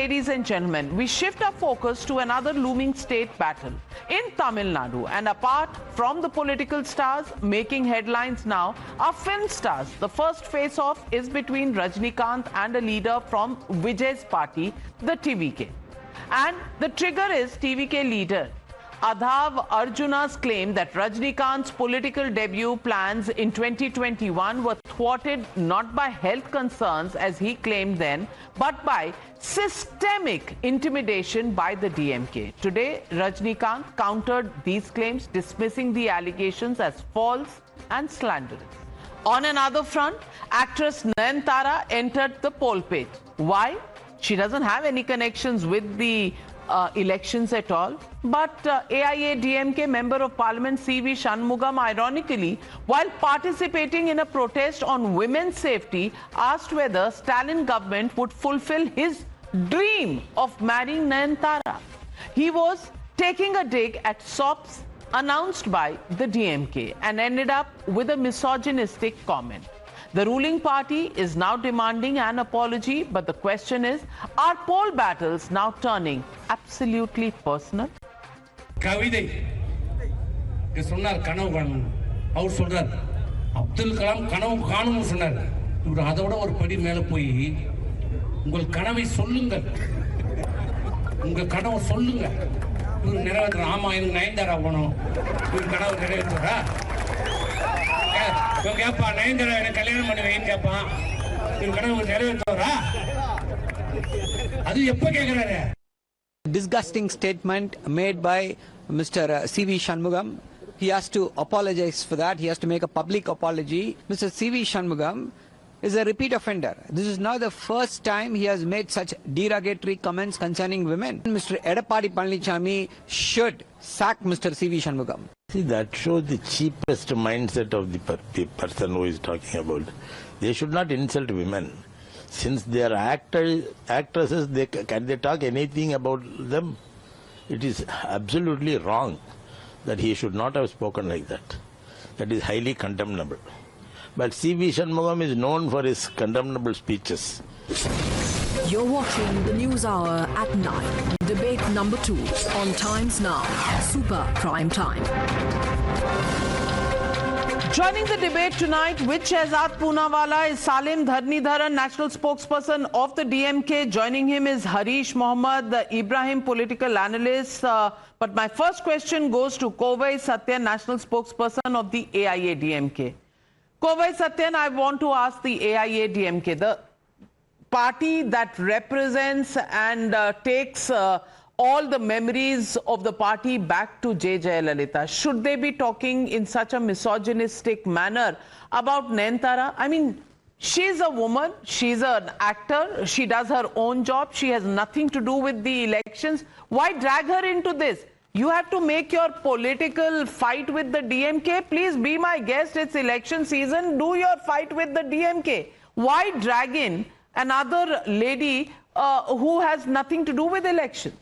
ladies and gentlemen, we shift our focus to another looming state battle in Tamil Nadu. And apart from the political stars making headlines now, are film stars. The first face-off is between Rajinikanth and a leader from Vijay's party, the TVK. And the trigger is TVK leader Adhav Arjuna's claim that Rajinikanth's political debut plans in 2021 were thwarted not by health concerns, as he claimed then, but by systemic intimidation by the DMK. Today, Rajinikanth countered these claims, dismissing the allegations as false and slanderous. On another front, actress Nayanthara entered the poll page. Why? She doesn't have any connections with the elections at all. But AIA-DMK Member of Parliament C.V. Shanmugam, ironically, while participating in a protest on women's safety, asked whether Stalin government would fulfill his dream of marrying Nayanthara. He was taking a dig at SOPs announced by the DMK and ended up with a misogynistic comment. The ruling party is now demanding an apology, but the question is, are poll battles now turning absolutely personal? கவிதை சொன்னார் கனவு காணும் அவர் சொல்றார் அப்துல் கலாம் கனவு காணும்னு சொன்னார் இவர் அதோட ஒரு படி மேல போய் உங்கள் கனவை சொல்லுங்கள் உங்கள் கனவை சொல்லுங்க இவர் நிறைவேற்ற ஆமா எனக்கு நயன்தாரா போனோம் இவர் கனவு நிறைவேற்றா கேப்பா நயன்தாரா எனக்கு கல்யாணம் பண்ணி வைன்னு கேப்பான் இவர் கனவு நிறைவேற்றா அது எப்ப கேக்குறாரு Disgusting statement made by Mr. C.V. Shanmugam. He has to apologize for that. He has to make a public apology. Mr. C.V. Shanmugam is a repeat offender. This is not the first time he has made such derogatory comments concerning women. Mr. Edappadi Palanichami should sack Mr. C.V. Shanmugam. See, that shows the cheapest mindset of the person who is talking about. They should not insult women. Since they are actresses, can they talk anything about them? It is absolutely wrong that he should not have spoken like that. That is highly condemnable. But C.V. Shanmugam is known for his condemnable speeches. You're watching the News Hour at 9. Debate number 2 on Times Now. Super Prime Time. Joining the debate tonight with Shehzad Poonawala is Salim Dharnidharan, national spokesperson of the DMK. Joining him is Harish Mohammad, the Ibrahim political analyst. But my first question goes to Kovai Satyan, national spokesperson of the AIA-DMK. Kovai Satyan, I want to ask the AIA-DMK, the party that represents and takes all the memories of the party back to J. Jayalalitha. Should they be talking in such a misogynistic manner about Nayanthara? I mean, she's a woman, she's an actor, she does her own job, she has nothing to do with the elections. Why drag her into this? You have to make your political fight with the DMK. Please be my guest, it's election season, do your fight with the DMK. Why drag in another lady who has nothing to do with elections?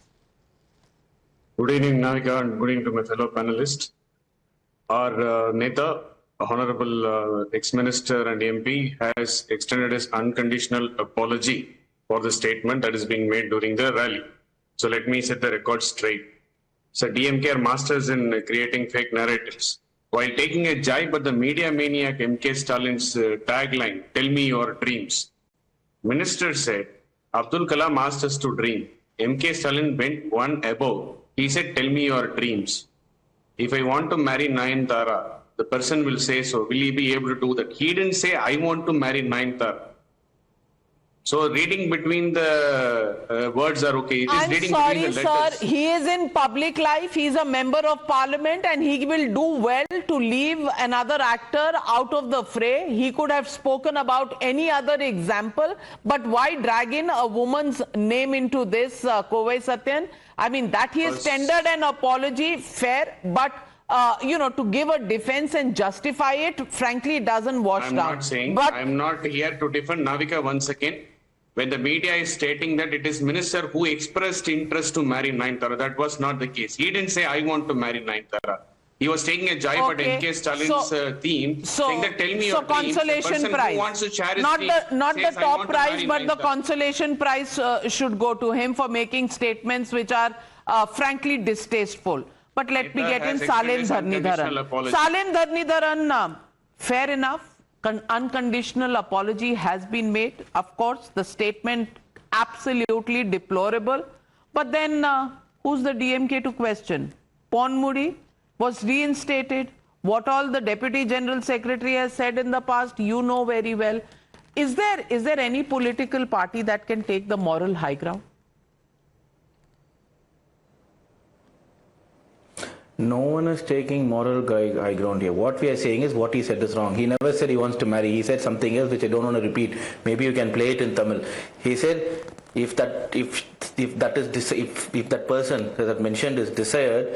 Good evening, Navika, and good evening to my fellow panelists. Our Neta, Honorable ex-minister and MP, has extended his unconditional apology for the statement that is being made during the rally. So let me set the record straight. So DMK are masters in creating fake narratives. While taking a jibe at the media maniac MK Stalin's tagline, "Tell me your dreams," Minister said, Abdul Kalam asked us to dream. MK Stalin went one above. He said, "Tell me your dreams." If I want to marry Nayanthara, the person will say so. Will he be able to do that? He didn't say, "I want to marry Nayanthara." So reading between the words are okay. It is reading sorry, between the letters. Sir. He is in public life. He is a member of parliament and he will do well to leave another actor out of the fray. He could have spoken about any other example. But why drag in a woman's name into this, Kovai Satyan? I mean, that he has tendered an apology, fair, but you know, to give a defense and justify it, frankly, it doesn't wash down. I'm not saying, but I'm not here to defend Navika once again. When the media is stating that it is minister who expressed interest to marry Nayanthara, that was not the case. He didn't say, "I want to marry Nayanthara." He was taking a jibe at Okay. NK Stalin's theme, saying that tell me your consolation dreams. The person prize. who wants to share his Not dreams the says, "I top want to prize, marry but the myself." consolation prize should go to him for making statements which are frankly distasteful. But let me Neta get in has Salin extended unconditional Dharnidharan. apology. Salin Dharnidharan, fair enough. Unconditional apology has been made. Of course, the statement absolutely deplorable. But then who's the DMK to question? Ponmudi was reinstated. What all the Deputy General Secretary has said in the past, you know very well. Is there any political party that can take the moral high ground? No one is taking moral high ground here. What we are saying is what he said is wrong. He never said he wants to marry. He said something else which I don't want to repeat. Maybe you can play it in Tamil. He said if that person that mentioned is desired,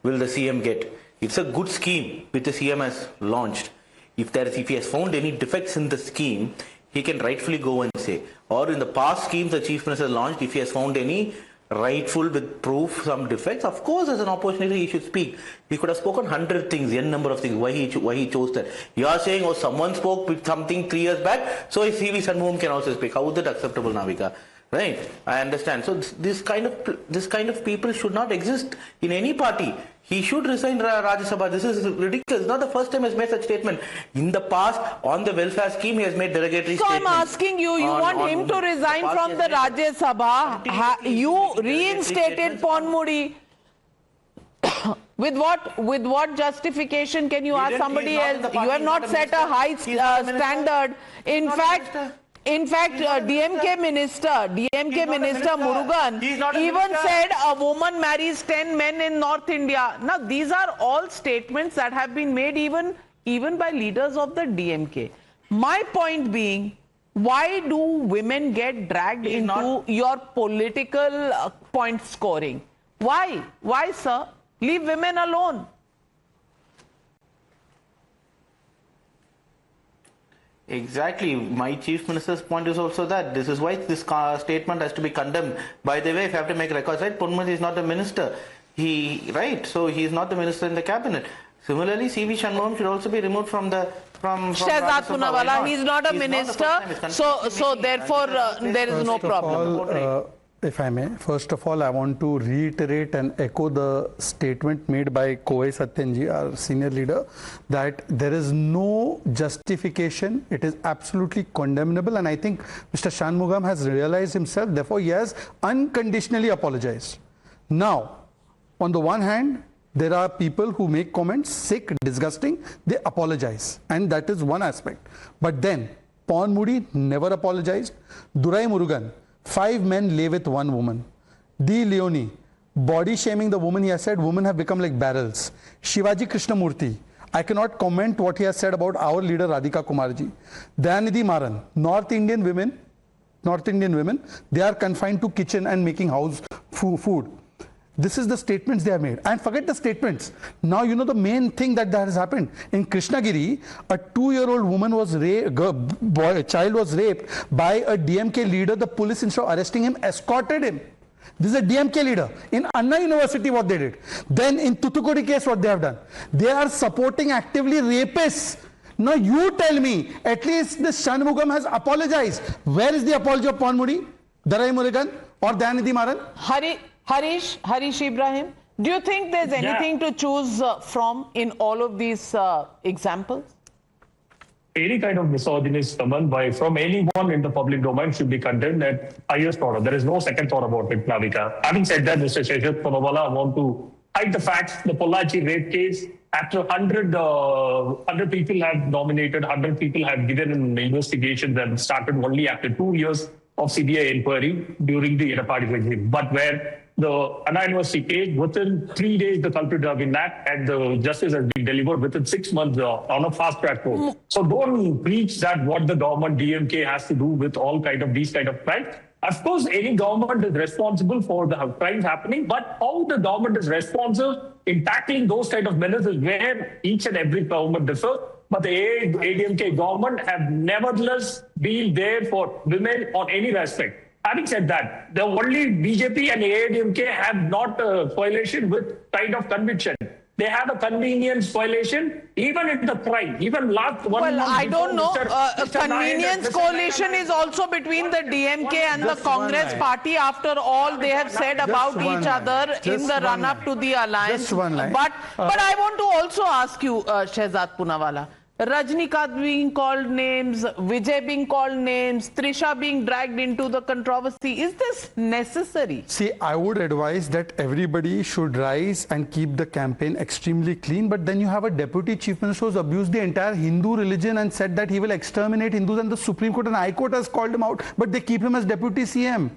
will the CM get? It's a good scheme which the CM has launched. If he has found any defects in the scheme, he can rightfully go and say. Or in the past schemes the Chief Minister launched, if he has found any rightful with proof some defects, of course as an opportunity he should speak. He could have spoken 100 things, n number of things, why he chose that. You are saying, oh, someone spoke with something 3 years back, so CV Shanmugam can also speak. How is that acceptable, Navika? Right? I understand. So this kind of people should not exist in any party. He should resign Rajya Sabha. This is ridiculous. It's not the first time he has made such statement. In the past, on the welfare scheme, he has made derogatory statements. So I'm asking you, you want him to resign from the Rajya Sabha? You reinstated Ponmudi. With what justification can you ask somebody else? You have not set a high standard. In fact, DMK Minister Murugan even said a woman marries 10 men in North India. Now, these are all statements that have been made even by leaders of the DMK. My point being, why do women get dragged into your political point scoring? Why? Why, sir? Leave women alone. Exactly. My Chief Minister's point is also that this is why this statement has to be condemned. By the way, if you have to make records, right, Ponmudi is not the minister. So he is not the minister in the cabinet. Similarly, CV Shanmugam should also be removed from Shehzad Poonawalla, he is not a minister, so therefore there is no problem. If I may, first of all, I want to reiterate and echo the statement made by Kovai Satyanji, our senior leader, that there is no justification. It is absolutely condemnable. And I think Mr. Shanmugam has realized himself, therefore he has unconditionally apologized. Now, on the one hand, there are people who make comments, sick, disgusting, they apologize. And that is one aspect. But then, Ponmudi never apologized. Durai Murugan, 5 men lay with 1 woman. D. Leone, body shaming the woman, he has said women have become like barrels. Shivaji Krishnamurthy, I cannot comment what he has said about our leader Radhika Kumarji. Dayanidhi Maran, North Indian women, they are confined to kitchen and making house food. This is the statements they have made. And forget the statements. Now you know the main thing that has happened. In Krishnagiri, a 2-year-old woman was a child was raped by a DMK leader. The police, instead of arresting him, escorted him. This is a DMK leader. In Anna University, what they did. Then in Thoothukudi case, what they have done. They are supporting actively rapists. Now you tell me, at least the Shanmugam has apologized. Where is the apology of Ponmudi, Durai Murugan or Dayanidhi Maran? Harish Ibrahim, do you think there's anything to choose from in all of these examples? Any kind of misogynist comment from anyone in the public domain should be condemned at highest order. There is no second thought about it, Navika. Having said that, Mr. Shehzad Poonawalla, I want to hide the facts. The Pollachi rape case, after 100 people have nominated, 100 people have given an investigation that started only after 2 years of CBI inquiry during the Edapadi regime. But where the Anna University case, within 3 days, the culprit have been nabbed and the justice has been delivered within 6 months on a fast track road. So don't preach that what the government DMK has to do with all these kind of crimes. Of course, any government is responsible for the crimes happening, but how the government is responsible in tackling those kind of menaces is where each and every government differs. But the ADMK government have nevertheless been there for women on any respect. Having said that, the only BJP and ADMK have not a coalition with kind of conviction. They have a convenience violation, even in the crime. Even last 1 month. Well, I don't know. Mr. Convenience coalition is also between the DMK and the Congress party. After all they have said about each other in the run-up to the alliance. Just one line. But I want to also ask you, Shehzad Poonawalla, Rajinikanth being called names, Vijay being called names, Trisha being dragged into the controversy. Is this necessary? See, I would advise that everybody should rise and keep the campaign extremely clean. But then you have a deputy chief minister who's abused the entire Hindu religion and said that he will exterminate Hindus, and the Supreme Court and High Court has called him out, but they keep him as deputy CM.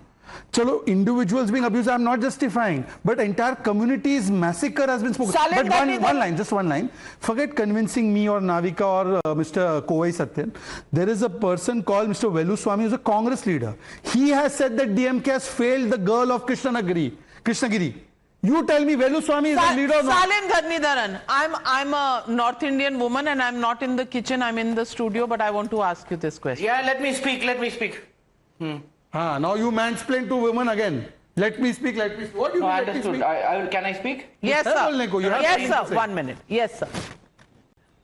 Chalo, individuals being abused, I'm not justifying, but entire communities massacre has been spoken. But one line, just one line. Forget convincing me or Navika or Mr. Kovai Satyan. There is a person called Mr. Veluswamy who's a Congress leader. He has said that DMK has failed the girl of Krishnagiri. You tell me Veluswamy is the leader or not? Salim Dharnidharan, I'm a North Indian woman and I'm not in the kitchen, I'm in the studio, but I want to ask you this question. Yeah, let me speak. Now you mansplain to women again. Let me speak. What do you mean? Understood. Can I speak? Yes, sir. Yes, sir. 1 minute. Yes, sir.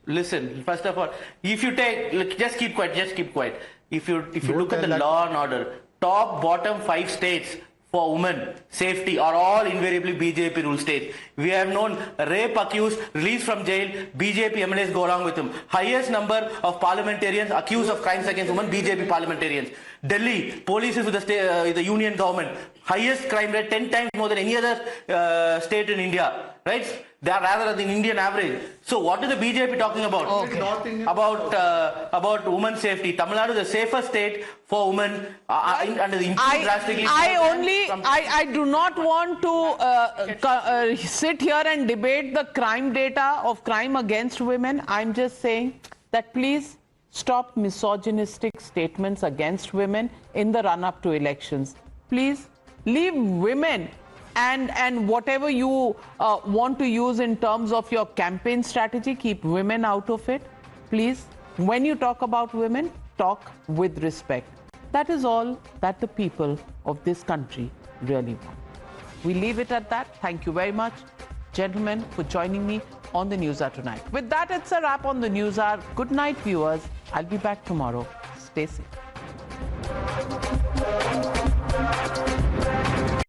Listen, first of all, if you take, just keep quiet. If you look at the law and order, top, bottom 5 states for women safety are all invariably BJP rule states. We have known rape accused, released from jail, BJP MLAs go along with him. Highest number of parliamentarians accused of crimes against women, BJP parliamentarians. Delhi, police is with the union government. Highest crime rate, 10 times more than any other state in India. Right? They are rather than Indian average. So what is the BJP talking about? Okay. About women's safety. Tamil Nadu is the safest state for women under the drastically. I do not want to sit here and debate the crime data of crime against women. I'm just saying that please stop misogynistic statements against women in the run-up to elections. Please leave women and whatever you want to use in terms of your campaign strategy, keep women out of it. Please, when you talk about women, talk with respect. That is all that the people of this country really want. We leave it at that. Thank you very much, gentlemen, for joining me on the Newshour tonight. With that, it's a wrap on the Newshour. Good night, viewers. I'll be back tomorrow. Stay safe.